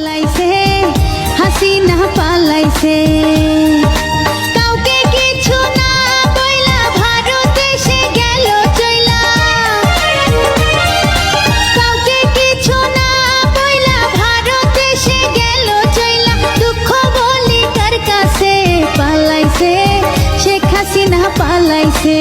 পালাইছে, হাসিনা পালাইছে। কাউকে কিছু না বইলা ভারত এসে গেল চইলা, কাউকে কিছু না বইলা ভারত এসে গেল চইলা। দুঃখ বলি কার কাছে, পালাইছে শেখ হাসিনা পালাইছে।